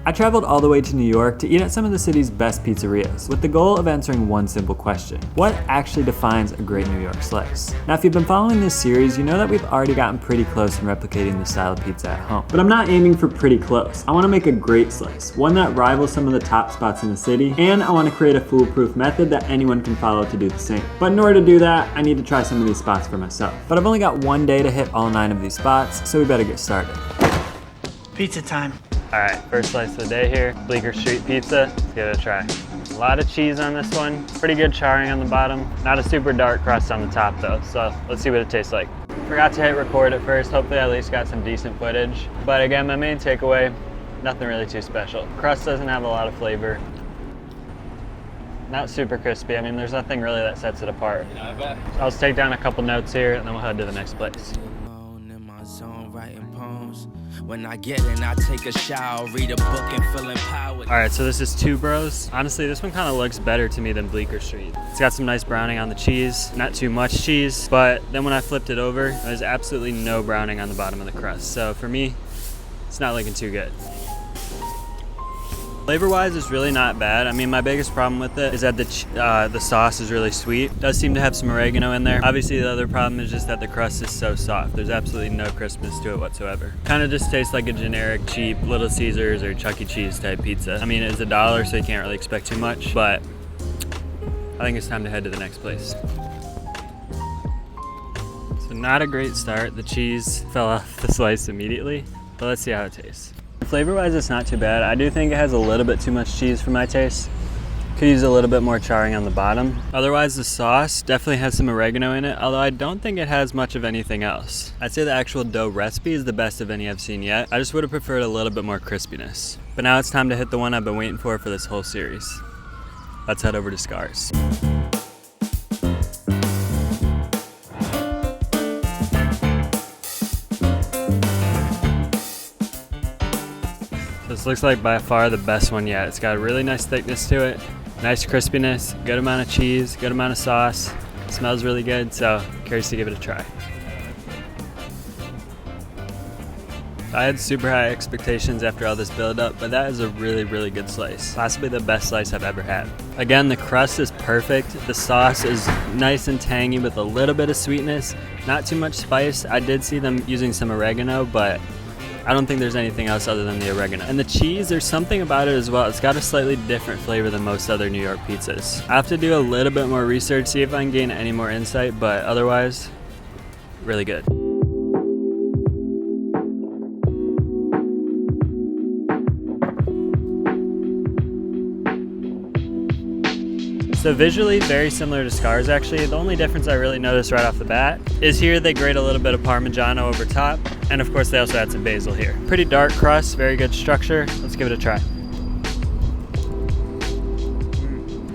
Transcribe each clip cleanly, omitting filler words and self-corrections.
I traveled all the way to New York to eat at some of the city's best pizzerias, with the goal of answering one simple question: what actually defines a great New York slice? Now, if you've been following this series, you know that we've already gotten pretty close in replicating the style of pizza at home. But I'm not aiming for pretty close. I want to make a great slice, one that rivals some of the top spots in the city, and I want to create a foolproof method that anyone can follow to do the same. But in order to do that, I need to try some of these spots for myself. But I've only got one day to hit all 9 of these spots, so we better get started. Pizza time. All right, first slice of the day here, Bleecker Street Pizza. Let's give it a try. A lot of cheese on this one, pretty good charring on the bottom. Not a super dark crust on the top though, so let's see what it tastes like. Forgot to hit record at first, hopefully I at least got some decent footage. But again, my main takeaway, nothing really too special. Crust doesn't have a lot of flavor. Not super crispy, I mean there's nothing really that sets it apart. I'll just take down a couple notes here and then we'll head to the next place. When I get in, I take a shower, read a book, and feel empowered. All right, so this is Two Bros. Honestly, this one kind of looks better to me than Bleecker Street. It's got some nice browning on the cheese, not too much cheese, but then when I flipped it over, there's absolutely no browning on the bottom of the crust. So for me, it's not looking too good. Flavor-wise, it's really not bad. I mean, my biggest problem with it is that the sauce is really sweet. It does seem to have some oregano in there. Obviously, the other problem is just that the crust is so soft. There's absolutely no crispness to it whatsoever. Kind of just tastes like a generic, cheap Little Caesars or Chuck E. Cheese type pizza. I mean, it's $1, so you can't really expect too much, but I think it's time to head to the next place. So not a great start. The cheese fell off the slice immediately, but let's see how it tastes. Flavor-wise, it's not too bad. I do think it has a little bit too much cheese for my taste. Could use a little bit more charring on the bottom. Otherwise, the sauce definitely has some oregano in it, although I don't think it has much of anything else. I'd say the actual dough recipe is the best of any I've seen yet. I just would have preferred a little bit more crispiness. But now it's time to hit the one I've been waiting for this whole series. Let's head over to Scarr's. This looks like by far the best one yet. It's got a really nice thickness to it, nice crispiness, good amount of cheese, good amount of sauce. It smells really good, so curious to give it a try. I had super high expectations after all this build up, but that is a really good slice. Possibly the best slice I've ever had. Again, the crust is perfect. The sauce is nice and tangy with a little bit of sweetness, not too much spice. I did see them using some oregano, but I don't think there's anything else other than the oregano. And the cheese, there's something about it as well. It's got a slightly different flavor than most other New York pizzas. I have to do a little bit more research, see if I can gain any more insight, but otherwise, really good. So visually, very similar to Scarr's actually. The only difference I really noticed right off the bat is here they grate a little bit of Parmigiano over top. And of course they also add some basil here. Pretty dark crust, very good structure. Let's give it a try.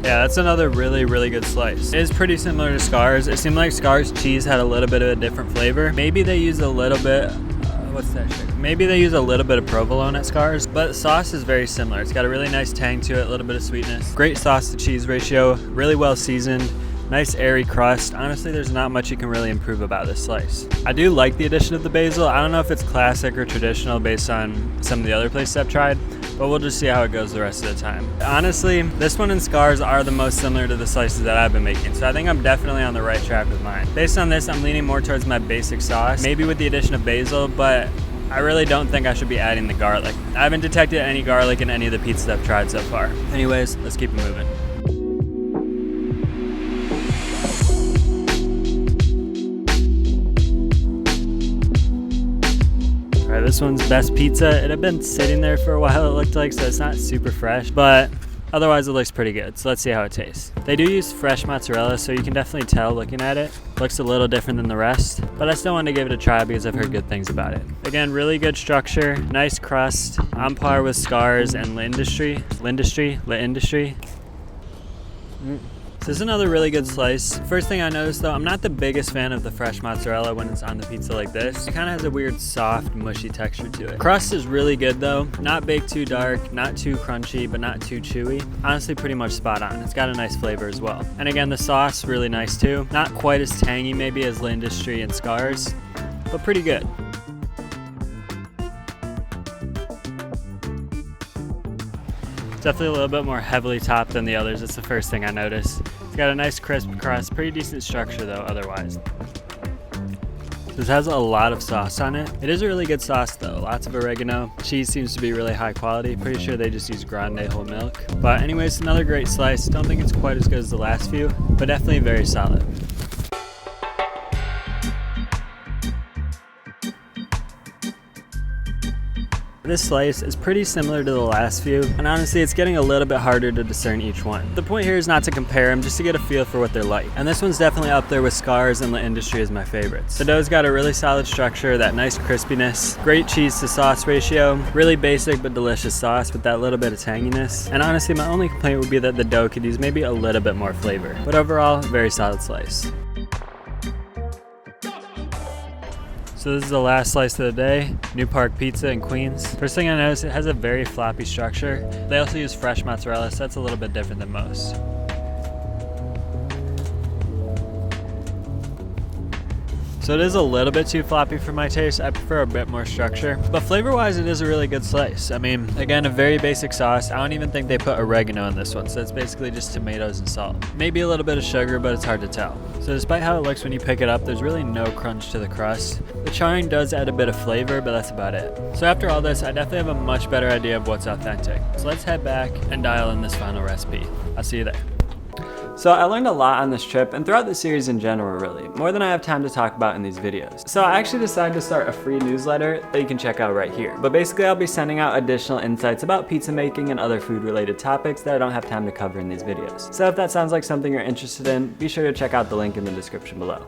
Yeah, that's another really good slice. It is pretty similar to Scarr's. It seemed like Scarr's cheese had a little bit of a different flavor. Maybe they used a little bit, what's that shit? Maybe they use a little bit of provolone at Scarr's, but the sauce is very similar. It's got a really nice tang to it, a little bit of sweetness. Great sauce to cheese ratio, really well seasoned. Nice airy crust. Honestly, there's not much you can really improve about this slice. I do like the addition of the basil. I don't know if it's classic or traditional based on some of the other places I've tried, but we'll just see how it goes the rest of the time. Honestly, this one and Scarr's are the most similar to the slices that I've been making, so I think I'm definitely on the right track with mine. Based on this, I'm leaning more towards my basic sauce, maybe with the addition of basil, but I really don't think I should be adding the garlic. I haven't detected any garlic in any of the pizzas I've tried so far. Anyways, let's keep it moving. This one's best pizza. It had been sitting there for a while, it looked like, so it's not super fresh, but otherwise it looks pretty good. So let's see how it tastes. They do use fresh mozzarella, so you can definitely tell looking at it. Looks a little different than the rest, but I still wanted to give it a try because I've heard good things about it. Again, really good structure, nice crust, on par with Scarr's and L'Industrie. This is another really good slice. First thing I noticed though, I'm not the biggest fan of the fresh mozzarella when it's on the pizza like this. It kind of has a weird soft, mushy texture to it. Crust is really good though. Not baked too dark, not too crunchy, but not too chewy. Honestly, pretty much spot on. It's got a nice flavor as well. And again, the sauce, really nice too. Not quite as tangy maybe as L'Industrie and Scarr's, but pretty good. definitely a little bit more heavily topped than the others. That's the first thing I noticed. It's got a nice crisp crust, pretty decent structure though otherwise. This has a lot of sauce on it. It is a really good sauce though, lots of oregano. Cheese seems to be really high quality. Pretty sure they just use grande whole milk. But anyways, another great slice. Don't think it's quite as good as the last few, but definitely very solid. This slice is pretty similar to the last few, and honestly it's getting a little bit harder to discern each one. The point here is not to compare them, just to get a feel for what they're like. And this one's definitely up there with Scarr's and the Industry as my favorites. The dough's got a really solid structure, that nice crispiness, great cheese to sauce ratio, really basic but delicious sauce with that little bit of tanginess. And honestly my only complaint would be that the dough could use maybe a little bit more flavor. But overall, very solid slice. So this is the last slice of the day, New Park Pizza in Queens. First thing I noticed, it has a very floppy structure. They also use fresh mozzarella, so that's a little bit different than most. So it is a little bit too floppy for my taste. I prefer a bit more structure. But flavor-wise, it is a really good slice. I mean, again, a very basic sauce. I don't even think they put oregano in this one, so it's basically just tomatoes and salt. Maybe a little bit of sugar, but it's hard to tell. So despite how it looks when you pick it up, there's really no crunch to the crust. The charring does add a bit of flavor, but that's about it. So after all this, I definitely have a much better idea of what's authentic. So let's head back and dial in this final recipe. I'll see you there. So I learned a lot on this trip and throughout the series in general really, more than I have time to talk about in these videos. So I actually decided to start a free newsletter that you can check out right here. But basically I'll be sending out additional insights about pizza making and other food related topics that I don't have time to cover in these videos. So if that sounds like something you're interested in, be sure to check out the link in the description below.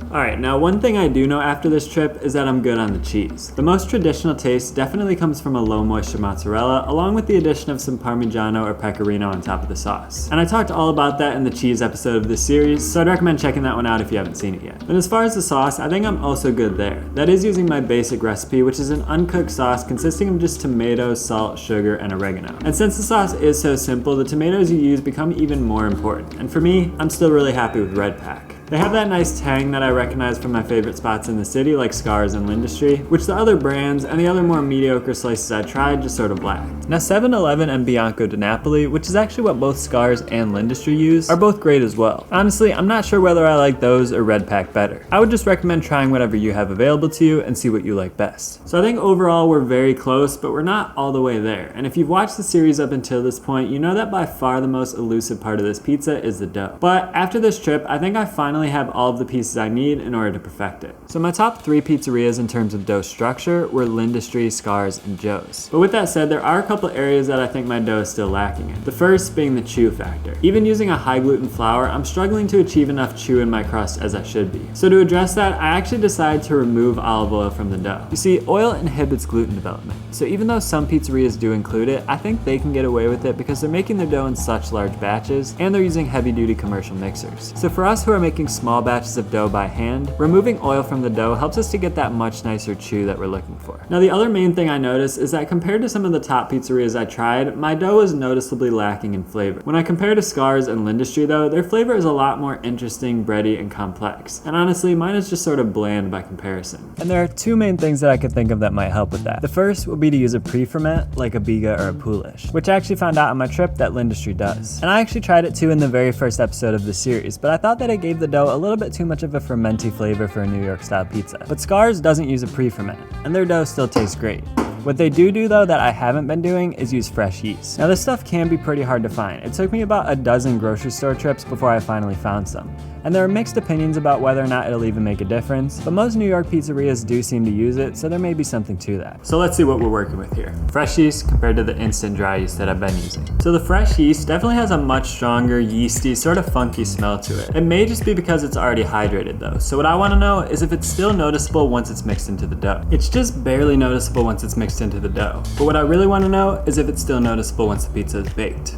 Alright, now one thing I do know after this trip is that I'm good on the cheese. The most traditional taste definitely comes from a low moisture mozzarella, along with the addition of some Parmigiano or Pecorino on top of the sauce. And I talked all about that in the cheese episode of this series, so I'd recommend checking that one out if you haven't seen it yet. And as far as the sauce, I think I'm also good there. That is using my basic recipe, which is an uncooked sauce consisting of just tomatoes, salt, sugar, and oregano. And since the sauce is so simple, the tomatoes you use become even more important. And for me, I'm still really happy with Red Pack. They have that nice tang that I recognize from my favorite spots in the city like Scarr's and Industry, which the other brands and the other more mediocre slices I tried just sort of lacked. Now 7-Eleven and Bianco di Napoli, which is actually what both Scarr's and Industry use, are both great as well. Honestly, I'm not sure whether I like those or Red Pack better. I would just recommend trying whatever you have available to you and see what you like best. So I think overall we're very close, but we're not all the way there. And if you've watched the series up until this point, you know that by far the most elusive part of this pizza is the dough. But after this trip, I think I finally have all of the pieces I need in order to perfect it. So my top 3 pizzerias in terms of dough structure were L'Industrie, Scarr's, and Joe's. But with that said, there are a couple areas that I think my dough is still lacking in. The first being the chew factor. Even using a high gluten flour, I'm struggling to achieve enough chew in my crust as I should be. So to address that, I actually decided to remove olive oil from the dough. You see, oil inhibits gluten development. So even though some pizzerias do include it, I think they can get away with it because they're making their dough in such large batches and they're using heavy-duty commercial mixers. So for us who are making small batches of dough by hand, removing oil from the dough helps us to get that much nicer chew that we're looking for. Now the other main thing I noticed is that compared to some of the top pizzerias I tried, my dough was noticeably lacking in flavor. When I compare to Scarr's and Industry though, their flavor is a lot more interesting, bready, and complex. And honestly, mine is just sort of bland by comparison. And there are 2 main things that I could think of that might help with that. The first would be to use a pre-ferment like a Biga or a Polish, which I actually found out on my trip that Industry does. And I actually tried it too in the very first episode of the series, but I thought that it gave the dough a little bit too much of a fermenty flavor for a New York style pizza. But Scarr's doesn't use a pre-ferment, and their dough still tastes great. What they do though that I haven't been doing is use fresh yeast. Now this stuff can be pretty hard to find. It took me about a dozen grocery store trips before I finally found some. And there are mixed opinions about whether or not it'll even make a difference, but most New York pizzerias do seem to use it, so there may be something to that. So let's see what we're working with here. Fresh yeast compared to the instant dry yeast that I've been using. So the fresh yeast definitely has a much stronger, yeasty, sort of funky smell to it. It may just be because it's already hydrated though, so what I want to know is if it's still noticeable once it's mixed into the dough. It's just barely noticeable once it's mixed into the dough, but what I really want to know is if it's still noticeable once the pizza is baked.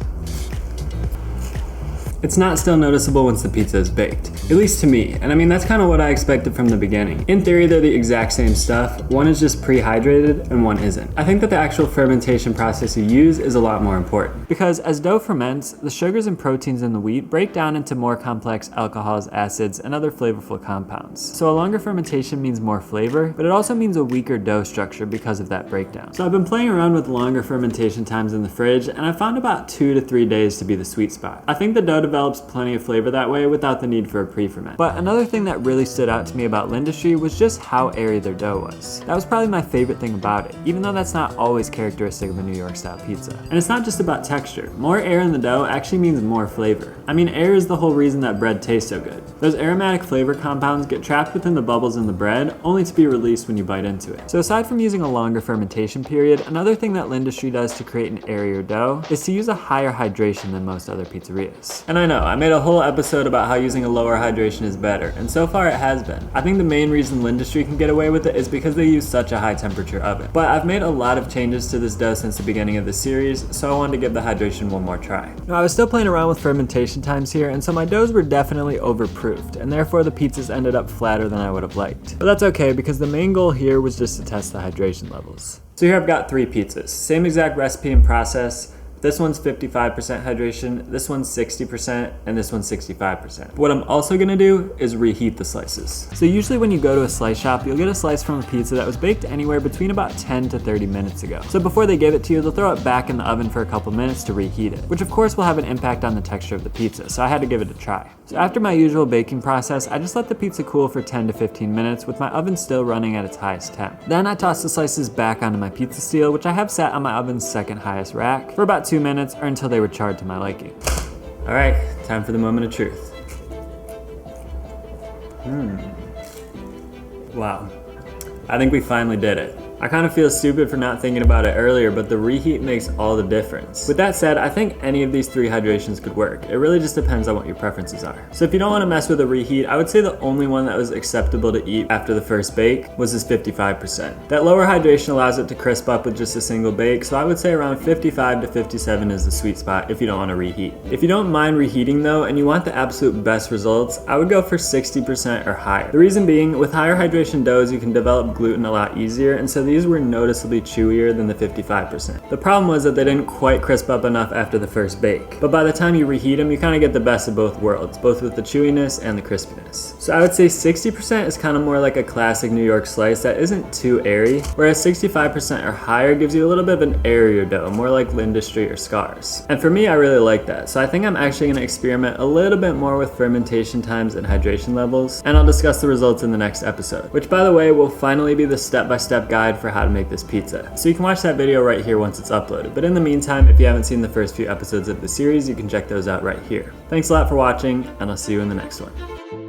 It's not still noticeable once the pizza is baked, at least to me, and I mean that's kind of what I expected from the beginning. In theory they're the exact same stuff, one is just pre-hydrated and one isn't. I think that the actual fermentation process you use is a lot more important, because as dough ferments, the sugars and proteins in the wheat break down into more complex alcohols, acids, and other flavorful compounds. So a longer fermentation means more flavor, but it also means a weaker dough structure because of that breakdown. So I've been playing around with longer fermentation times in the fridge, and I found about 2 to 3 days to be the sweet spot. I think the dough develops plenty of flavor that way without the need for a pre-ferment. But another thing that really stood out to me about Lindustry was just how airy their dough was. That was probably my favorite thing about it, even though that's not always characteristic of a New York style pizza. And it's not just about texture. More air in the dough actually means more flavor. I mean, air is the whole reason that bread tastes so good. Those aromatic flavor compounds get trapped within the bubbles in the bread, only to be released when you bite into it. So aside from using a longer fermentation period, another thing that Lindustry does to create an airier dough is to use a higher hydration than most other pizzerias. And I know, I made a whole episode about how using a lower hydration is better, and so far it has been. I think the main reason Lindustry can get away with it is because they use such a high temperature oven. But I've made a lot of changes to this dough since the beginning of the series, so I wanted to give the hydration one more try. Now, I was still playing around with fermentation times here, and so my doughs were definitely overproofed, and therefore the pizzas ended up flatter than I would have liked. But that's okay, because the main goal here was just to test the hydration levels. So here I've got 3 pizzas, same exact recipe and process. This one's 55% hydration, this one's 60%, and this one's 65%. What I'm also gonna do is reheat the slices. So usually when you go to a slice shop, you'll get a slice from a pizza that was baked anywhere between about 10 to 30 minutes ago. So before they give it to you, they'll throw it back in the oven for a couple minutes to reheat it, which of course will have an impact on the texture of the pizza, so I had to give it a try. So after my usual baking process, I just let the pizza cool for 10 to 15 minutes with my oven still running at its highest temp. Then I toss the slices back onto my pizza steel, which I have sat on my oven's second highest rack, for about 2 minutes or until they were charred to my liking. All right, time for the moment of truth. Wow, I think we finally did it. I kind of feel stupid for not thinking about it earlier, but the reheat makes all the difference. With that said, I think any of these 3 hydrations could work. It really just depends on what your preferences are. So if you don't want to mess with a reheat, I would say the only one that was acceptable to eat after the first bake was this 55%. That lower hydration allows it to crisp up with just a single bake, so I would say around 55 to 57 is the sweet spot if you don't want to reheat. If you don't mind reheating though, and you want the absolute best results, I would go for 60% or higher. The reason being, with higher hydration doughs, you can develop gluten a lot easier, and so these were noticeably chewier than the 55%. The problem was that they didn't quite crisp up enough after the first bake, but by the time you reheat them, you kind of get the best of both worlds, both with the chewiness and the crispiness. So I would say 60% is kind of more like a classic New York slice that isn't too airy, whereas 65% or higher gives you a little bit of an airier dough, more like Lindustry or Scarr's. And for me, I really like that, so I think I'm actually going to experiment a little bit more with fermentation times and hydration levels, and I'll discuss the results in the next episode, which by the way will finally be the step-by-step guide for how to make this pizza. So you can watch that video right here once it's uploaded, but in the meantime, if you haven't seen the first few episodes of the series, you can check those out right here. Thanks a lot for watching, and I'll see you in the next one.